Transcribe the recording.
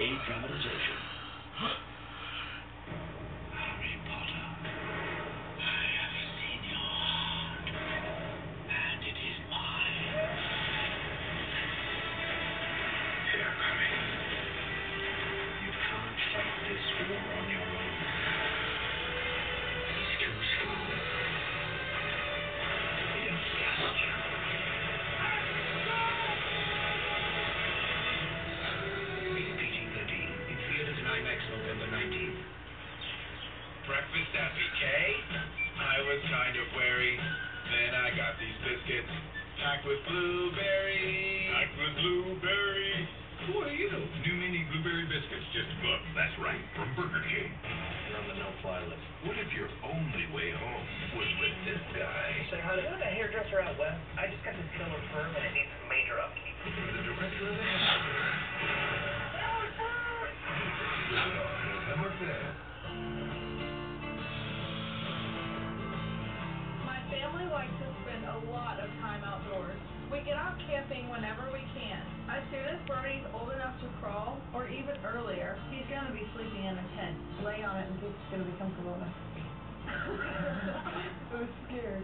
A dramatization. Harry Potter, I have seen your heart, and it is mine. They are coming. You can't fight this war on your own. He's too strong. He'll thrust you. Rated PG-13. In theaters and IMAX November 19th. Breakfast at BK? I was kind of wary. Then I got these biscuits. Packed with blueberry. Packed with blueberry. Who are you? New mini blueberry biscuits, just a buck. That's right, from Burger King. You're on the no-fly list. What if your only way home was with this guy? Say, honey, you have a hairdresser out west? I just got this killer perm and it needs some major upkeep. The director of the November 5th. My family likes to spend a lot of time outdoors. We get out camping whenever we can. As soon as Birdie's old enough to crawl, or even earlier, he's going to be sleeping in a tent. Lay on it and it's going to become Corona. I was scared.